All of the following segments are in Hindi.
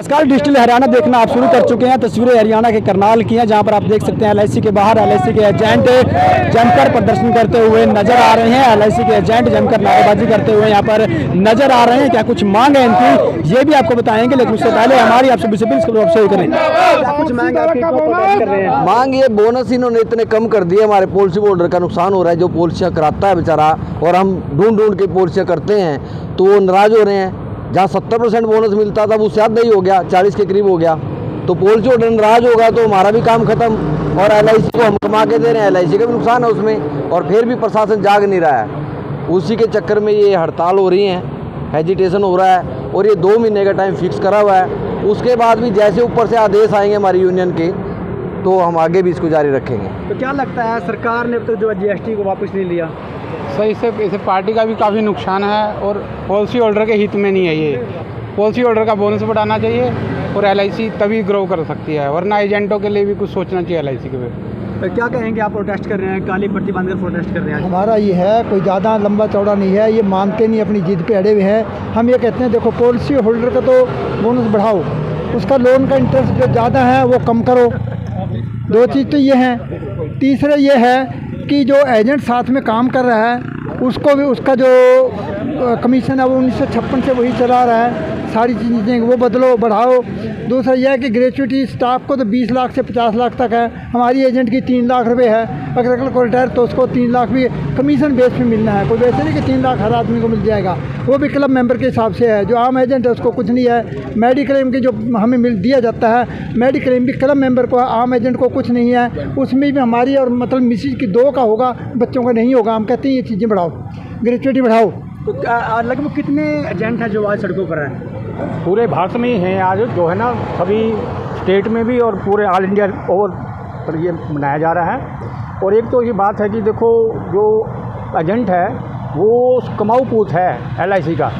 नमस्कार, डिजिटल हरियाणा देखना आप शुरू कर चुके हैं। तस्वीरें हरियाणा के करनाल की हैं, जहां पर आप देख सकते हैं एलआईसी के बाहर एलआईसी के एजेंट जमकर प्रदर्शन करते हुए नजर आ रहे हैं। एलआईसी के एजेंट जमकर नारेबाजी करते हुए यहां पर नजर आ रहे हैं। क्या कुछ मांग है इनकी, ये भी आपको बताएंगे, लेकिन उससे पहले हमारी आपसे कुछ करें। कुछ मांग ये बोनस इन्होंने इतने कम कर दिए, हमारे पॉलिसी होल्डर का नुकसान हो रहा है। जो पॉलिसियाँ कराता है बेचारा, और हम ढूंढ के पॉलिसियाँ करते हैं तो वो नाराज हो रहे हैं। जहाँ 70% बोनस मिलता था वो शायद नहीं हो गया, 40 के करीब हो गया। तो पॉलिसी होल्डर नाराज होगा तो हमारा भी काम खत्म, और एलआईसी को हम कमा के दे रहे हैं, एलआईसी का भी नुकसान है उसमें। और फिर भी प्रशासन जाग नहीं रहा है, उसी के चक्कर में ये हड़ताल हो रही है, एजिटेशन हो रहा है। और ये 2 महीने का टाइम फिक्स करा हुआ है। उसके बाद भी जैसे ऊपर से आदेश आएंगे हमारी यूनियन के, तो हम आगे भी इसको जारी रखेंगे। तो क्या लगता है, सरकार ने अब तक जो जीएसटी को वापस नहीं लिया? सही से इसे पार्टी का भी काफ़ी नुकसान है, और पॉलिसी होल्डर के हित में नहीं है। ये पॉलिसी होल्डर का बोनस बढ़ाना चाहिए, और एलआईसी तभी ग्रो कर सकती है, वरना एजेंटों के लिए भी कुछ सोचना चाहिए एलआईसी के लिए। तो क्या कहेंगे, आप प्रोटेस्ट कर रहे हैं, काली पट्टी बांधकर प्रोटेस्ट कर रहे हैं? हमारा ये है, कोई ज़्यादा लंबा चौड़ा नहीं है, ये मानते नहीं, अपनी जिद पे अड़े हुए हैं। हम ये कहते हैं, देखो पॉलिसी होल्डर का तो बोनस बढ़ाओ, उसका लोन का इंटरेस्ट जो ज़्यादा है वो कम करो। 2 चीज़ तो ये हैं। तीसरा ये है कि जो एजेंट साथ में काम कर रहा है उसको भी, उसका जो कमीशन है वो 1956 से वही चला रहा है। सारी चीज़ें वो बदलो, बढ़ाओ। दूसरा यह है कि ग्रेचुइटी स्टाफ को तो 20 लाख से 50 लाख तक है, हमारी एजेंट की 3 लाख रुपए है। अगर कल को रिटायर तो उसको 3 लाख भी कमीशन बेस पे मिलना है। कोई वैसे नहीं कि 3 लाख हर आदमी को मिल जाएगा, वो भी क्लब मेंबर के हिसाब से है। जो आम एजेंट है उसको कुछ नहीं है। मेडिक्लेम की जो हमें दिया जाता है, मेडिक्लेम भी क्लब मेंबर को है, आम एजेंट को कुछ नहीं है। उसमें भी हमारी और मतलब मिसिज की 2 का होगा, बच्चों का नहीं होगा। हम कहते हैं ये चीज़ें बढ़ाओ, ग्रेचुइटी बढ़ाओ। तो लगभग कितने एजेंट हैं जो आज सड़कों पर हैं? पूरे भारत में ही हैं आज, जो है ना, सभी स्टेट में भी और पूरे ऑल इंडिया ओवर पर ये मनाया जा रहा है। और एक तो ये बात है कि देखो, जो एजेंट है वो कमाऊ पूत है एलआईसी का,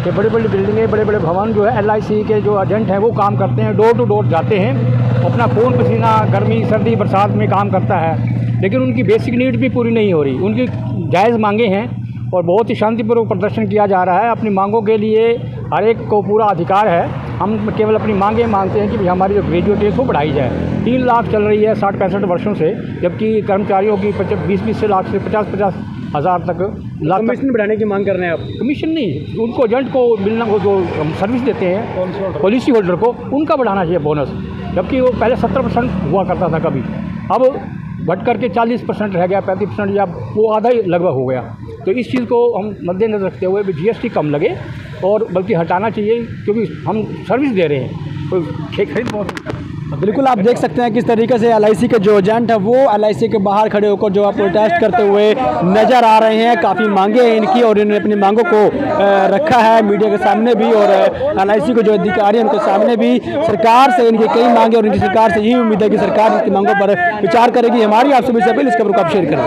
कि बड़ी बड़ी बिल्डिंगें, बड़े बड़े भवन जो है एलआईसी के जो एजेंट हैं वो काम करते हैं, डोर टू डोर जाते हैं, अपना खून पसीना गर्मी सर्दी बरसात में काम करता है। लेकिन उनकी बेसिक नीड भी पूरी नहीं हो रही। उनकी जायज़ मांगे हैं और बहुत ही शांतिपूर्वक प्रदर्शन किया जा रहा है। अपनी मांगों के लिए हर एक को पूरा अधिकार है। हम केवल अपनी मांगें मांगते हैं कि हमारी जो ग्रेजुएट है वो बढ़ाई जाए। 3 लाख चल रही है 60-65 वर्षों से, जबकि कर्मचारियों की 20-20 लाख से 50-50 हज़ार तक लाख। कमीशन बढ़ाने की मांग कर रहे हैं आप? कमीशन नहीं, उनको एजेंट को मिलना, वो जो सर्विस देते हैं पॉलिसी होल्डर को, उनका बढ़ाना चाहिए बोनस। जबकि वो पहले 70% हुआ करता था, कभी अब बढ़ करके 40% रह गया, 35%, या वो आधा ही लगभग हो गया। तो इस चीज़ को हम मद्देनजर रखते हुए भी जीएसटी कम लगे, और बल्कि हटाना चाहिए, क्योंकि हम सर्विस दे रहे हैं, कोई खरीद बहुत। बिल्कुल, आप देख सकते हैं किस तरीके से एलआईसी के जो एजेंट है वो एलआईसी के बाहर खड़े होकर जो प्रोटेस्ट करते हुए नजर आ रहे हैं। काफ़ी मांगे हैं इनकी, और इन्होंने अपनी मांगों को रखा है मीडिया के सामने भी, और एलआईसी के जो अधिकारी हैं उनके सामने भी। सरकार से इनकी कई मांगे, और इनकी सरकार से यही उम्मीद है कि सरकार इनकी मांगों पर विचार करेगी। हमारी आपसे भी अपील, इस खबर को आप शेयर करें।